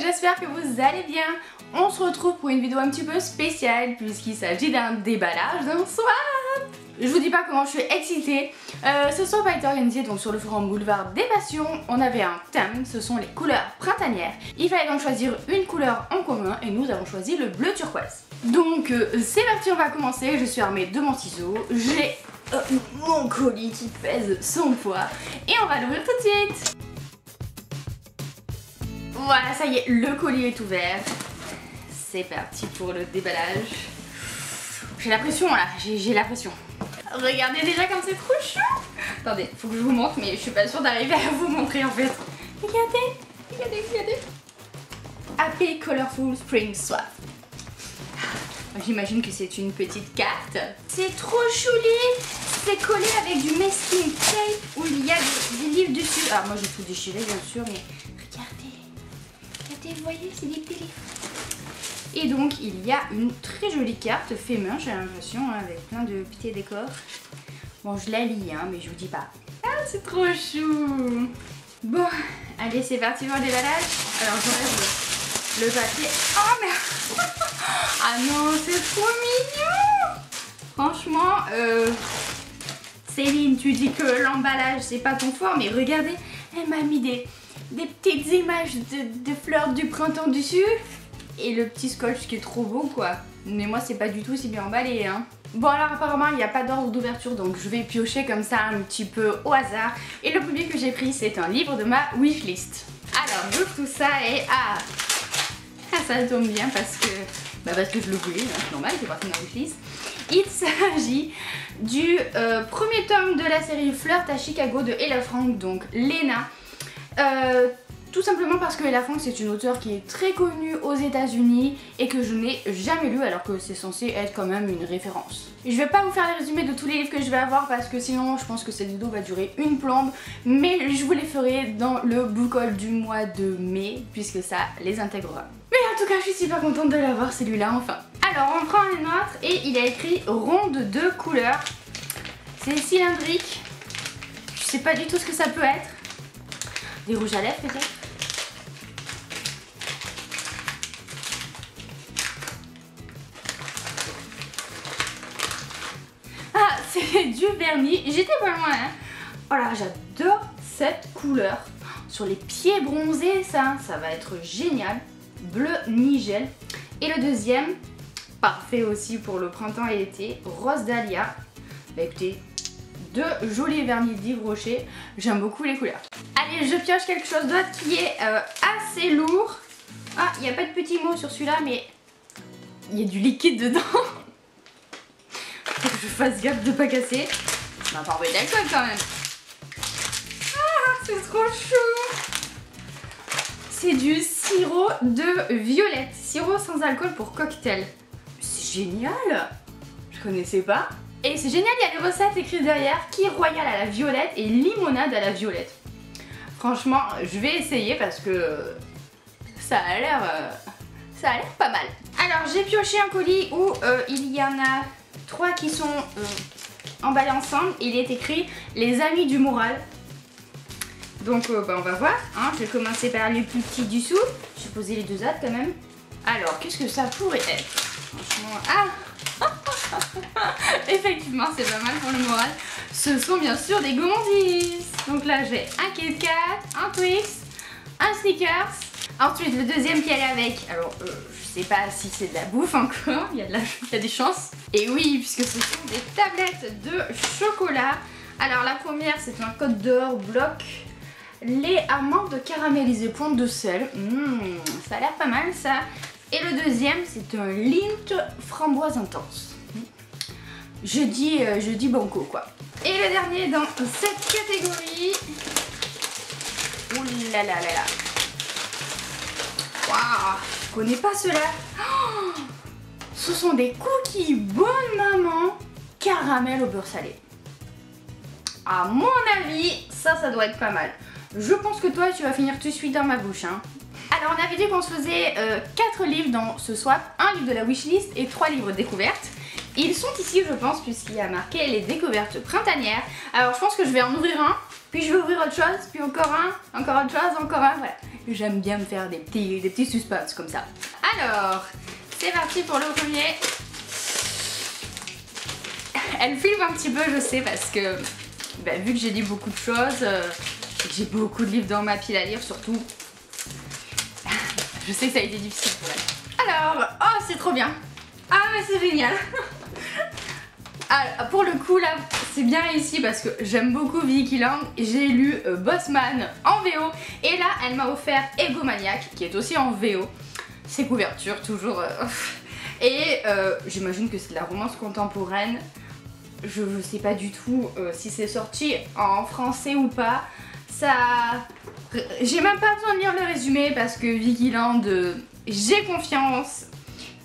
j'espère que vous allez bien. On se retrouve pour une vidéo un petit peu spéciale puisqu'il s'agit d'un déballage d'un swap. Je vous dis pas comment je suis excitée. Ce swap a été organisé donc sur le forum Boulevard des Passions. On avait un thème, ce sont les couleurs printanières. Il fallait donc choisir une couleur en commun et nous avons choisi le bleu turquoise. Donc c'est parti, on va commencer. Je suis armée de mon ciseau. J'ai mon colis qui pèse 100 poids et on va l'ouvrir tout de suite. Voilà, ça y est, le colis est ouvert. C'est parti pour le déballage. J'ai la pression là, j'ai la pression. Regardez déjà comme c'est trop chou. Attendez, faut que je vous montre, mais je suis pas sûre d'arriver à vous montrer en fait. Regardez, regardez, regardez. Happy Colorful Spring Swap. J'imagine que c'est une petite carte. C'est trop chouli. C'est collé avec du masking tape où il y a des livres dessus. Alors moi j'ai tout déchiré bien sûr, mais regardez. Regardez, vous voyez, c'est des petits livres. Et donc il y a une très jolie carte fait main, j'ai l'impression, avec plein de petits décors. Bon, je la lis, hein, mais je vous dis pas. Ah, c'est trop chou. Bon, allez, c'est parti pour le déballage. Alors j'enlève le papier. Oh merde. Ah non, c'est trop mignon. Franchement, Céline, tu dis que l'emballage c'est pas ton fort, mais regardez, elle m'a mis des petites images de fleurs du printemps dessus. Et le petit scotch qui est trop beau quoi. Mais moi c'est pas du tout si bien emballé hein. Bon alors apparemment il n'y a pas d'ordre d'ouverture, donc je vais piocher comme ça un petit peu au hasard. Et le premier que j'ai pris c'est un livre de ma wishlist. Alors j'ouvre tout ça et ça tombe bien parce que je le voulais, hein, c'est normal, c'est parti de ma wishlist. Il s'agit du premier tome de la série Flirt à Chicago de Ella Frank, donc Lena. Tout simplement parce que Ella Frank c'est une auteure qui est très connue aux États-Unis et que je n'ai jamais lu alors que c'est censé être quand même une référence. Je vais pas vous faire les résumés de tous les livres que je vais avoir parce que sinon je pense que cette vidéo va durer une plombe, mais je vous les ferai dans le book haul du mois de mai puisque ça les intégrera. Mais en tout cas je suis super contente de l'avoir celui-là enfin. Alors on prend un autre et il a écrit ronde de couleurs. C'est cylindrique. Je sais pas du tout ce que ça peut être. Des rouges à lèvres peut-être. Ah, c'est du vernis. J'étais pas loin hein. Oh là, j'adore cette couleur. Sur les pieds bronzés, ça va être génial. Bleu Nigel. Et le deuxième, parfait aussi pour le printemps et l'été, rose dahlia. Bah écoutez, deux jolis vernis d'Yves Rocher. J'aime beaucoup les couleurs. Allez, je pioche quelque chose d'autre qui est assez lourd. Ah, il n'y a pas de petits mots sur celui-là, mais il y a du liquide dedans. Faut que je fasse gaffe de pas casser. On va pas envoyer d'alcool quand même. Ah, c'est trop chou. C'est du sirop de violette. Sirop sans alcool pour cocktail. C'est génial. Je connaissais pas. Et c'est génial, il y a des recettes écrites derrière. Qui royale à la violette et limonade à la violette. Franchement, je vais essayer parce que ça a l'air pas mal. Alors, j'ai pioché un colis où il y en a 3 qui sont emballés ensemble. Il est écrit les amis du moral. Donc, on va voir. Hein. Je vais commencer par les plus petits dessous. Je vais poser les deux autres quand même. Alors, qu'est-ce que ça pourrait être? Franchement, effectivement, c'est pas mal pour le moral. Ce sont bien sûr des gourmandises. Donc là, j'ai un Kit Kat, un Twix, un Snickers. Ensuite, le deuxième qui allait avec. Alors, je sais pas si c'est de la bouffe encore. Il y a des chances. Et oui, puisque ce sont des tablettes de chocolat. Alors, la première, c'est un Côte d'Or bloc. Lait amande caramélisé, pointe de sel. Ça a l'air pas mal ça. Et le deuxième, c'est un Lindt framboise intense. Je dis banco quoi. Et le dernier dans cette catégorie. Ouh là là là là. Waouh, je connais pas ceux-là. Oh, ce sont des cookies bonne maman caramel au beurre salé. À mon avis, ça doit être pas mal. Je pense que toi, tu vas finir tout de suite dans ma bouche. Hein. Alors, on avait dit qu'on se faisait 4 livres dans ce swap. Un livre de la wishlist et 3 livres découvertes. Ils sont ici, je pense, puisqu'il y a marqué les découvertes printanières. Alors, je pense que je vais en ouvrir un puis je vais ouvrir autre chose, puis encore un, encore autre chose, encore un, voilà. J'aime bien me faire des petits suspens comme ça. Alors, c'est parti pour le premier. Elle filme un petit peu, je sais, parce que vu que j'ai lu beaucoup de choses, et que j'ai beaucoup de livres dans ma pile à lire, surtout, je sais que ça a été difficile pour elle. Alors, oh c'est trop bien. Ah mais c'est génial. Ah, pour le coup là, c'est bien réussi parce que j'aime beaucoup Vicky Land. J'ai lu Bossman en VO et là elle m'a offert Egomaniac qui est aussi en VO. Ses couvertures toujours. Et j'imagine que c'est de la romance contemporaine. Je sais pas du tout si c'est sorti en français ou pas. Ça... J'ai même pas besoin de lire le résumé parce que Vicky Land, j'ai confiance.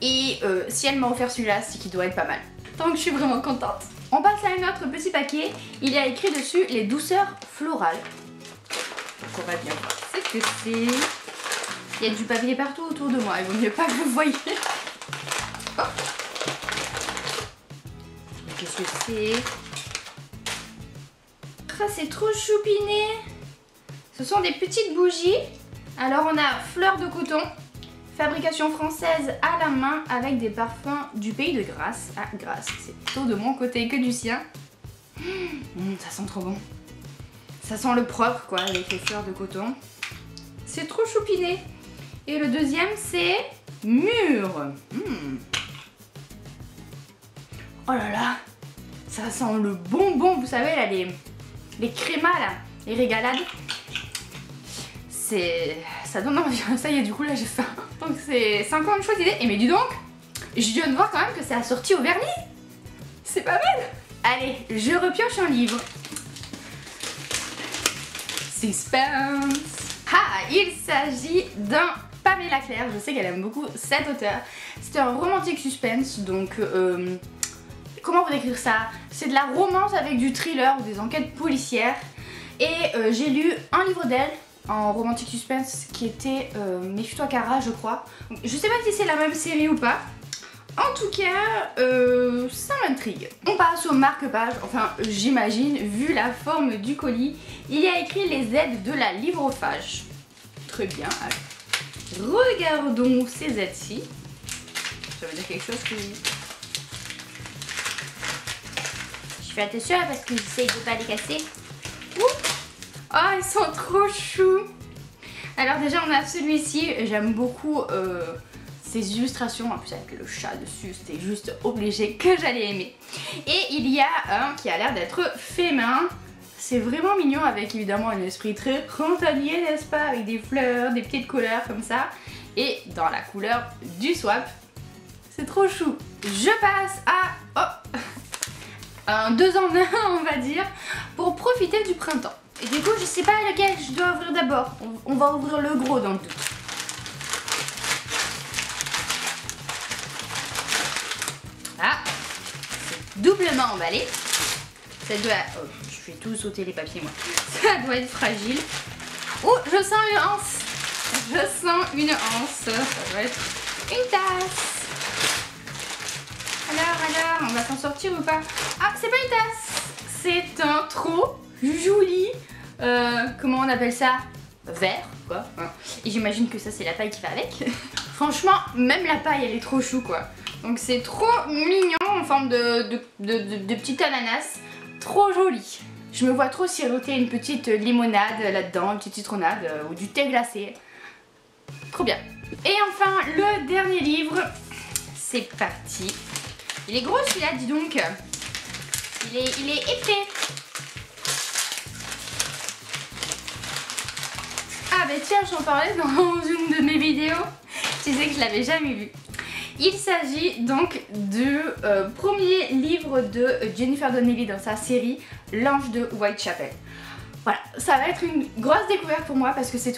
Et si elle m'a offert celui-là, c'est qu'il doit être pas mal. Donc je suis vraiment contente. On passe à un autre petit paquet. Il y a écrit dessus les douceurs florales. Donc on va bien voir ce que c'est. Il y a du papier partout autour de moi. Il vaut mieux pas que vous voyez. Oh. Qu'est-ce que c'est? Ah, c'est trop choupiné. Ce sont des petites bougies. Alors on a fleurs de coton. Fabrication française à la main avec des parfums du pays de Grasse. Ah, Grasse, c'est plutôt de mon côté que du sien. Ça sent trop bon. Ça sent le propre quoi, avec les fleurs de coton. C'est trop choupiné. Et le deuxième, c'est Mûr. Oh là là, ça sent le bonbon. Vous savez là, les crémas là, les régalades. Ça donne envie. Ça y est, du coup là j'ai faim. Donc c'est encore une chouette idée. Et mais dis donc, je viens de voir quand même que c'est assorti au vernis. C'est pas mal. Allez, je repioche un livre. Suspense. Ah, il s'agit d'un Pamela Claire. Je sais qu'elle aime beaucoup cet auteur. C'est un romantique suspense. Donc comment vous décrire ça? C'est de la romance avec du thriller ou des enquêtes policières. Et j'ai lu un livre d'elle en romantique suspense qui était Méfie-toi Cara, je crois. Donc, je sais pas si c'est la même série ou pas. En tout cas, ça m'intrigue. On passe au marque-page, enfin j'imagine, vu la forme du colis, il y a écrit les aides de la livrophage. Très bien, alors, regardons ces aides-ci. Ça veut dire quelque chose que... Je fais attention parce que j'essaye de pas les casser. Ouh. Oh, ils sont trop choux. Alors déjà, on a celui-ci. J'aime beaucoup ces illustrations. En plus, avec le chat dessus, c'était juste obligé que j'allais aimer. Et il y a un qui a l'air d'être fait main. C'est vraiment mignon avec évidemment un esprit très printanier, n'est-ce pas? Avec des fleurs, des petites couleurs comme ça. Et dans la couleur du swap. C'est trop chou. Je passe à... Oh, un 2 en 1, on va dire, pour profiter du printemps. Et du coup, je sais pas lequel je dois ouvrir d'abord. On va ouvrir le gros dans le doute. Ah, c'est doublement emballé. Ça doit... Oh, je fais tout sauter les papiers, moi. Ça doit être fragile. Oh, je sens une anse. Je sens une anse. Ça doit être une tasse. Alors, on va s'en sortir ou pas? Ah, c'est pas une tasse. C'est un trop joli... comment on appelle ça? Verre, quoi. Et j'imagine que ça, c'est la paille qui va avec. Franchement, même la paille, elle est trop chou, quoi. Donc c'est trop mignon en forme de petit ananas. Trop joli. Je me vois trop siroter une petite limonade là-dedans, une petite citronnade ou du thé glacé. Trop bien. Et enfin, le dernier livre. C'est parti. Il est gros celui-là, dis donc. Il est épais. Ah bah tiens, j'en parlais dans une de mes vidéos. Tu sais que je l'avais jamais vu. Il s'agit donc du premier livre de Jennifer Donnelly dans sa série L'Ange de Whitechapel. Voilà, ça va être une grosse découverte pour moi parce que c'est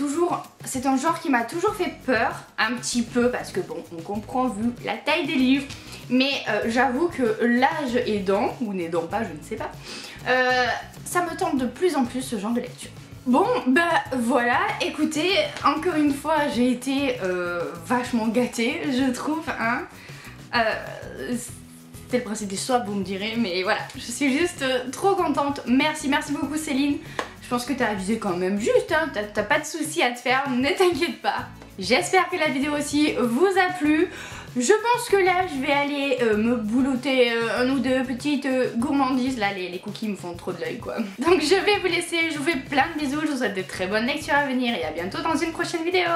un genre qui m'a toujours fait peur, un petit peu, parce que bon, on comprend vu la taille des livres, mais j'avoue que l'âge aidant, ou n'aidant pas, je ne sais pas, ça me tente de plus en plus ce genre de lecture. Bon, bah voilà, écoutez, encore une fois, j'ai été vachement gâtée, je trouve, hein. C'est le principe des swaps, vous me direz, mais voilà, je suis juste trop contente. Merci beaucoup Céline. Je pense que t'as révisé quand même juste, hein. T'as pas de soucis à te faire, ne t'inquiète pas. J'espère que la vidéo aussi vous a plu. Je pense que là je vais aller me boulotter un ou deux petites gourmandises. Là les cookies me font trop de l'œil quoi. Donc je vais vous laisser, je vous fais plein de bisous, je vous souhaite de très bonnes lectures à venir et à bientôt dans une prochaine vidéo.